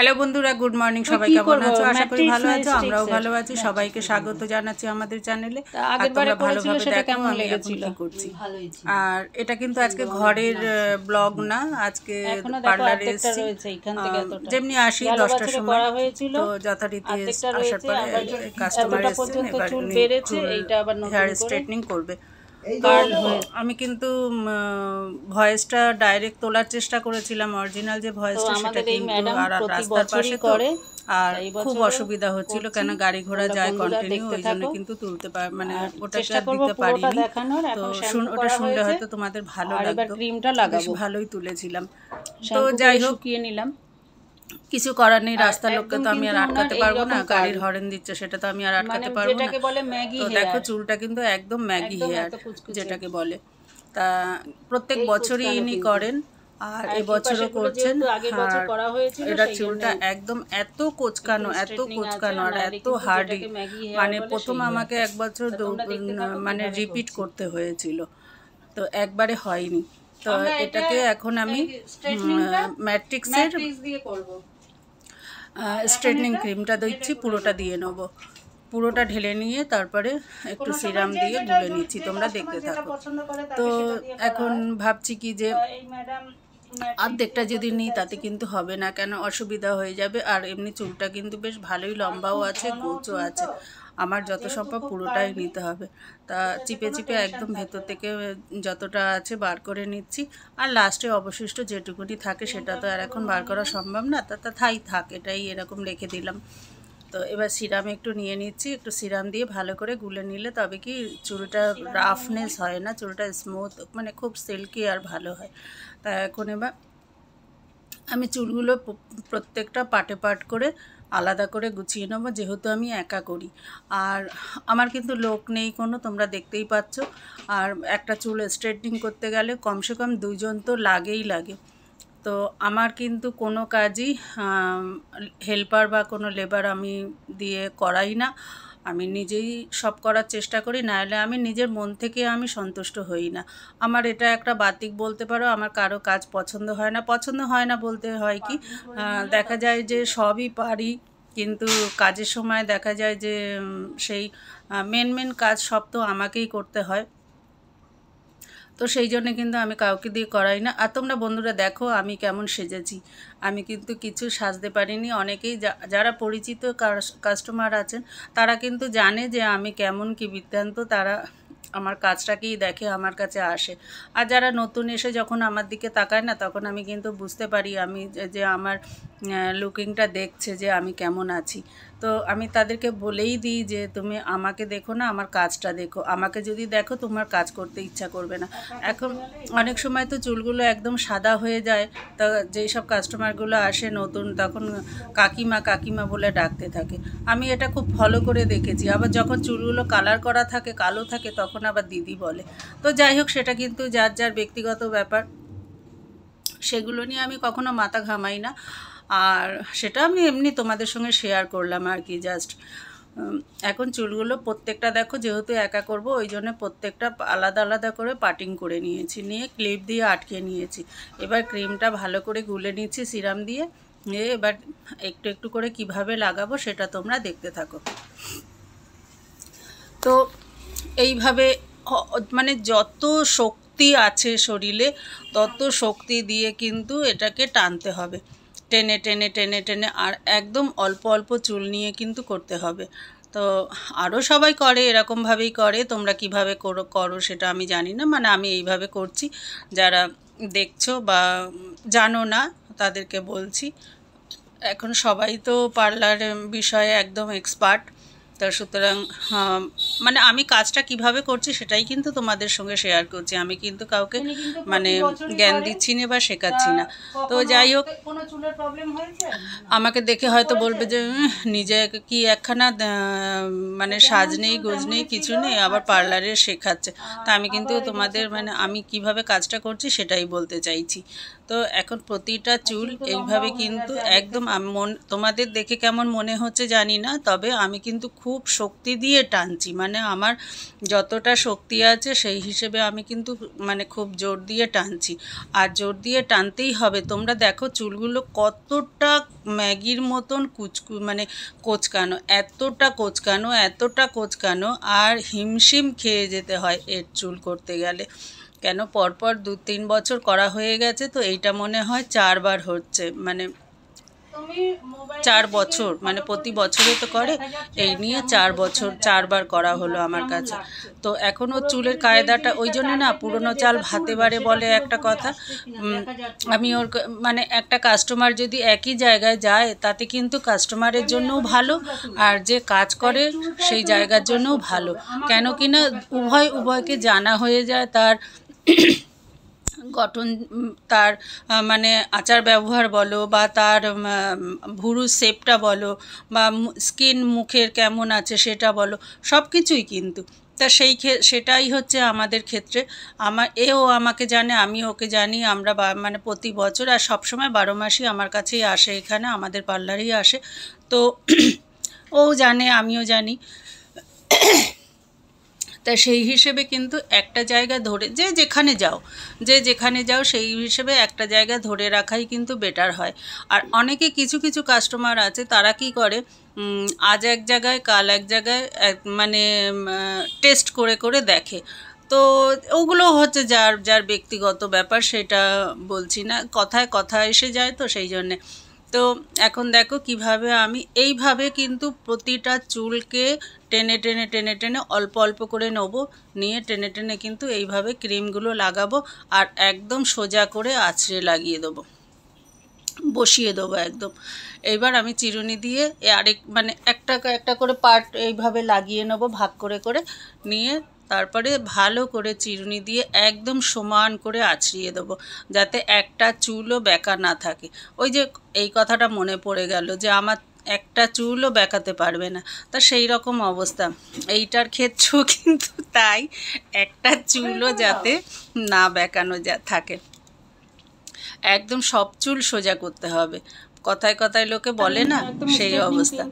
Hello বন্ধুরা, good morning. সবাই কেমন আছো? আশা করি ভালো আছো। আমরাও ভালো আছি। সবাইকে স্বাগত জানাচ্ছি আমাদের চ্যানেলে। আর তোমরা ভালোভাবে দেখো আমি এখন কি করছি। আর এটা কিন্তু আজকে ঘরের ব্লগ না, আজকে পার্লারে এসেছি। যেমনি আসি 10টার সময়, তো যথারীতি আসার পরে কাস্টমার এসেছেন, এবার হেয়ার স্ট্রেটনিং করবে। আমি কিন্তু ভয়েসটা ডাইরেক্ট তোলার চেষ্টা করেছিলাম, অরিজিনাল যে ভয়েসটা সেটা, কিন্তু আর রাস্তার পাশে তো আর খুব অসুবিধা হচ্ছিল, কেন গাড়ি ঘোড়া যায় কন্টিনিউ, ওই জন্য কিন্তু তুলতে মানে ওটাকে দিতে পারিনি। তো ওটা শুনলে হয়তো তোমাদের ভালো লাগতো, বেশ ভালোই তুলেছিলাম। তো যাই হোক, নিলাম, কিছু করার নেই। রাস্তার লোককে তো আমি আর আটকাতে পারবো না, গাড়ির হর্ন দিচ্ছে সেটা তো আমি আর আটকাতে পারবো না। তো দেখো চুলটা কিন্তু একদম ম্যাগি হেয়ার যেটাকে বলে, তা প্রত্যেক বছরই ইনি করেন আর এবছরও করছেন। আর এটা চুলটা একদম এত কোচকানো আর এত হার্ডি, মানে প্রথম আমাকে এক বছর মানে রিপিট করতে হয়েছিল, তো একবারে হয়নি। তো এটাকে এখন আমি ম্যাট্রিক্সের স্ট্রেটনিং ক্রিমটা দিচ্ছি, পুরোটা দিয়ে নেব। পুরোটা ঢেলে নিয়ে তারপরে একটু সিরাম দিয়ে গুলে নিচ্ছি, তোমরা দেখতে থাকো। তো এখন ভাবছি কি যে অর্ধেকটা যদি নিই তাতে কিন্তু হবে না, কেন অসুবিধা হয়ে যাবে। আর এমনি চুলটা কিন্তু বেশ ভালোই লম্বাও আছে, গোছও আছে। আমার যত সম্ভব পুরোটাই নিতে হবে। তা চিপে চিপে একদম ভেতর থেকে যতটা আছে বার করে নিচ্ছি। আর লাস্টে অবশিষ্ট যেটুকুনি থাকে সেটা তো আর এখন বার করা সম্ভব না, তা থাক, এটাই এরকম রেখে দিলাম। তো এবার সিরাম একটু নিয়ে নিচ্ছি, একটু সিরাম দিয়ে ভালো করে গুলে নিলে তবে কি চুলটা রাফনেস হয় না, চুলটা স্মুথ, মানে খুব সিল্কি আর ভালো হয়। তা এখন এবার আমি চুলগুলো প্রত্যেকটা পার্ট করে আলাদা করে গুছিয়ে নেবো, যেহেতু আমি একা করি। আর আমার কিন্তু লোক নেই কোনো, তোমরা দেখতেই পাচ্ছ। আর একটা চুল স্ট্রেটনিং করতে গেলে কমসে কম 2 জন তো লাগে। তো আমার কিন্তু কোনো কাজই হেল্পার বা কোনো লেবার আমি দিয়ে করাই না, আমি নিজেই সব করার চেষ্টা করি, নাহলে আমি নিজের মন থেকে আমি সন্তুষ্ট হই না। আমার এটা একটা বাতিক বলতে পারো, আমার কারো কাজ পছন্দ হয় না বলতে হয় কি, দেখা যায় যে সবই পারি, কিন্তু কাজের সময় দেখা যায় যে সেই মেন কাজ সব তো আমাকেই করতে হয়। তো সেই জন্য কিন্তু আমি কাউকে দিয়ে করাই না। আর তোমরা বন্ধুরা দেখো আমি কেমন সেজেছি, আমি কিন্তু কিছু সাজতে পারিনি। অনেকেই যারা পরিচিত কাস্টমার আছেন তারা কিন্তু জানে যে আমি কেমন কি বৃত্তান্ত, তারা আমার কাজটাকেই দেখে আমার কাছে আসে। আর যারা নতুন এসে যখন আমার দিকে তাকায় না, তখন আমি কিন্তু বুঝতে পারি আমি যে আমার লুকিংটা দেখছে যে আমি কেমন আছি। তো আমি তাদেরকে বলেই দিই যে তুমি আমাকে দেখো না, আমার কাজটা দেখো। আমাকে যদি দেখো তোমার কাজ করতে ইচ্ছা করবে না। এখন অনেক সময় তো চুলগুলো একদম সাদা হয়ে যায়, তা যেই সব কাস্টমারগুলো আসে নতুন, তখন কাকিমা বলে ডাকতে থাকে। আমি এটা খুব ফলো করে দেখেছি। আবার যখন চুলগুলো কালার করা থাকে, কালো থাকে, তখন আবার দিদি বলে। তো যাই হোক, সেটা কিন্তু যার ব্যক্তিগত ব্যাপার, সেগুলো নিয়ে আমি কখনো মাথা ঘামাই না। আর সেটা আমি এমনি তোমাদের সঙ্গে শেয়ার করলাম আর কি, জাস্ট। এখন চুলগুলো প্রত্যেকটা দেখো, যেহেতু একা করব ওই জন্য প্রত্যেকটা আলাদা করে পাটিং করে নিয়েছি, নিয়ে ক্লিপ দিয়ে আটকে নিয়েছি। এবার ক্রিমটা ভালো করে গুলে নিচ্ছি সিরাম দিয়ে, এবার একটু করে কিভাবে লাগাবো সেটা তোমরা দেখতে থাকো। তো এইভাবে মানে যত শক্তি আছে শরীরে তত শক্তি দিয়ে কিন্তু এটাকে টানতে হবে, টেনে, আর একদম অল্প চুল নিয়ে কিন্তু করতে হবে। তো আরও সবাই করে, এরকমভাবেই করে। তোমরা কিভাবে করো সেটা আমি জানি না, মানে আমি এইভাবে করছি। যারা দেখছো বা জানো না তাদেরকে বলছি, এখন সবাই তো পার্লার বিষয়ে একদম এক্সপার্ট। তা সুতরাং মানে আমি কাজটা কিভাবে করছি সেটাই কিন্তু তোমাদের সঙ্গে শেয়ার করছি, আমি কিন্তু কাউকে মানে জ্ঞান দিচ্ছি না বা শেখাচ্ছি না। তো যাই হোক, আমাকে দেখে হয়তো বলবে যে নিজে কি একখানা মানে সাজ নেই, গোজ নেই, কিছু নেই, আবার পার্লারে শেখাচ্ছে। তা আমি কিন্তু তোমাদের মানে আমি কিভাবে কাজটা করছি সেটাই বলতে চাইছি। তো এখন প্রতিটা চুল এইভাবে কিন্তু একদম তোমাদের দেখে কেমন মনে হচ্ছে জানি না, তবে আমি কিন্তু খুব খুব শক্তি দিয়ে টানছি, মানে আমার যতটা শক্তি আছে সেই হিসেবে আমি কিন্তু মানে খুব জোর দিয়ে টানছি, আর জোর দিয়ে টানতেই হবে। তোমরা দেখো চুলগুলো কতটা ম্যাগির মতন মানে কোচকানো, এতটা কোচকানো, আর হিমশিম খেয়ে যেতে হয় এর চুল করতে গেলে। কেন পরপর 2-3 বছর করা হয়ে গেছে, তো এইটা মনে হয় 4 বার হচ্ছে, মানে 4 বছর, মানে প্রতি বছরে তো করে, এই নিয়ে 4 বার করা হলো আমার কাছে। তো এখনও চুলের কায়দাটা ওই জন্য না, পুরনো চাল ভাতে বাড়ে বলে একটা কথা। আমি ওর মানে একটা কাস্টমার যদি একই জায়গায় যায় তাতে কিন্তু কাস্টমারের জন্যও ভালো, আর যে কাজ করে সেই জায়গার জন্যও ভালো। কেন কি না উভয়কে জানা হয়ে যায়, তার গঠন, তার মানে আচার ব্যবহার বলো, বা তার ভুরুর শেপটা বলো, বা স্কিন মুখের কেমন আছে সেটা বলো, সব কিছুই কিন্তু। তা সেটাই হচ্ছে আমাদের ক্ষেত্রে। এও আমাকে জানে, আমি ওকে জানি, আমরা মানে প্রতি বছর আর সবসময় 12 মাসই আমার কাছেই আসে, এখানে আমাদের পার্লারেই আসে। তো ও জানে, আমিও জানি। তা সেই হিসেবে কিন্তু একটা জায়গা ধরে যে যেখানে যাও সেই হিসেবে একটা জায়গা ধরে রাখাই কিন্তু বেটার হয়। আর অনেকে কিছু কাস্টমার আছে, তারা কি করে, আজ এক জায়গায় কাল এক জায়গায় মানে টেস্ট করে দেখে। তো ওগুলো হচ্ছে যার ব্যক্তিগত ব্যাপার, সেটা বলছি না, কথা এসে যায়, তো সেই জন্যে। তো এখন দেখো কিভাবে আমি এইভাবে কিন্তু প্রতিটা চুলকে টেনে অল্প করে নিয়ে টেনে কিন্তু এইভাবে ক্রিমগুলো লাগাবো, আর একদম সোজা করে আঁচড়ে লাগিয়ে দেবো, বসিয়ে দেবো একদম। এইবার আমি চিরুনি দিয়ে মানে একটা করে পার্ট এইভাবে লাগিয়ে নেবো, ভাগ করে নিয়ে তারপরে ভালো করে চিরুনি দিয়ে একদম সমান করে আঁচড়িয়ে দেবো, যাতে একটা চুলও বেঁকা না থাকে। ওই যে এই কথাটা মনে পড়ে গেল যে আমার একটা চুলও বেঁকাতে পারবে না, তা সেই রকম অবস্থা এইটার ক্ষেত্রেও কিন্তু তাই, একটা চুলও যাতে না বেঁকানো থাকে, একদম সব চুল সোজা করতে হবে। কথায় লোকে বলে না, সেই অবস্থা।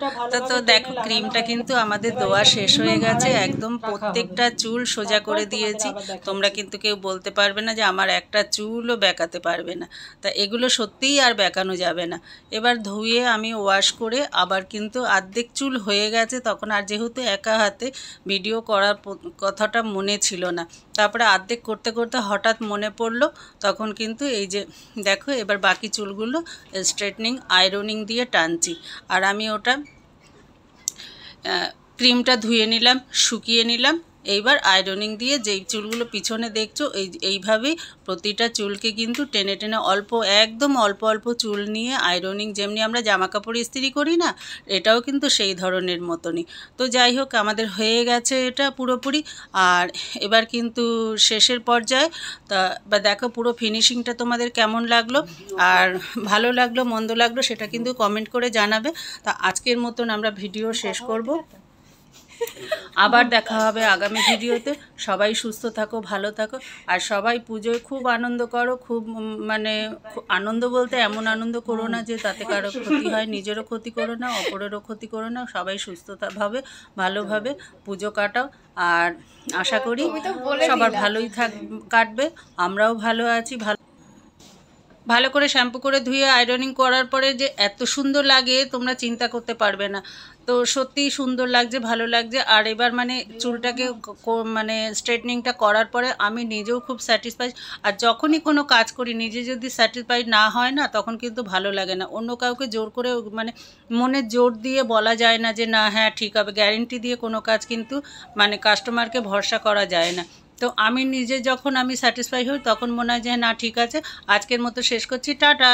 তো দেখো ক্রিমটা কিন্তু আমাদের দেওয়া শেষ হয়ে গেছে, একদম প্রত্যেকটা চুল সোজা করে দিয়েছি। তোমরা কিন্তু কেউ বলতে পারবে না যে আমার একটা চুলও বেঁকাতে পারবে না। তা এগুলো সত্যিই আর বেঁকানো যাবে না। এবার ধুয়ে আমি ওয়াশ করে আবার কিন্তু অর্ধেক চুল হয়ে গেছে তখন, আর যেহেতু একা হাতে ভিডিও করার কথাটা মনে ছিল না, তারপরে অর্ধেক করতে হঠাৎ মনে পড়লো, তখন কিন্তু এই যে দেখো এবার বাকি চুলগুলো স্ট্রেটনিং আয়রনিং দিয়ে টানছি। আর আমি ওটা ক্রিমটা ধুয়ে নিলাম, শুকিয়ে নিলাম, এইবার আয়রনিং দিয়ে যেই চুলগুলো পিছনে দেখছো এইভাবেই প্রতিটা চুলকে কিন্তু টেনে একদম অল্প চুল নিয়ে আয়রনিং, যেমনি আমরা জামা কাপড় ইস্ত্রি করি না, এটাও কিন্তু সেই ধরনের মতনই। তো যাই হোক আমাদের হয়ে গেছে এটা পুরোপুরি। আর এবার কিন্তু শেষের পর্যায়ে, তা বা দেখো পুরো ফিনিশিংটা তোমাদের কেমন লাগলো, আর ভালো লাগলো মন্দ লাগলো সেটা কিন্তু কমেন্ট করে জানাবে। তা আজকের মতন আমরা ভিডিও শেষ করব, আবার দেখা হবে আগামী ভিডিওতে। সবাই সুস্থ থাকো, ভালো থাকো, আর সবাই পুজোয় খুব আনন্দ করো, খুব মানে আনন্দ বলতে এমন আনন্দ করো না যে তাতে কারো ক্ষতি হয়, নিজেরও ক্ষতি করো না, অপরেরও ক্ষতি করো না। সবাই সুস্থভাবে ভালোভাবে পুজো কাটাও, আর আশা করি সবার ভালোই কাটবে। আমরাও ভালো আছি। ভালো করে শ্যাম্পু করে ধুয়ে আয়রনিং করার পরে যে এত সুন্দর লাগে তোমরা চিন্তা করতে পারবে না। তো সত্যিই সুন্দর লাগছে, ভালো লাগছে। আর এবার মানে চুলটাকে মানে স্ট্রেটনিংটা করার পরে আমি নিজেও খুব স্যাটিসফাইড। আর যখনই কোনো কাজ করি নিজে যদি স্যাটিসফাইড না হয় না, তখন কিন্তু ভালো লাগে না। অন্য কাউকে জোর করে মানে মনে জোর দিয়ে বলা যায় না যে না হ্যাঁ ঠিক হবে, গ্যারেন্টি দিয়ে কোনো কাজ কিন্তু মানে কাস্টমারকে ভরসা করা যায় না। তো আমি নিজে যখন আমি স্যাটিসফাই হই তখন মনে হয় যে না ঠিক আছে, আজকের মতো শেষ করছি, টাটা।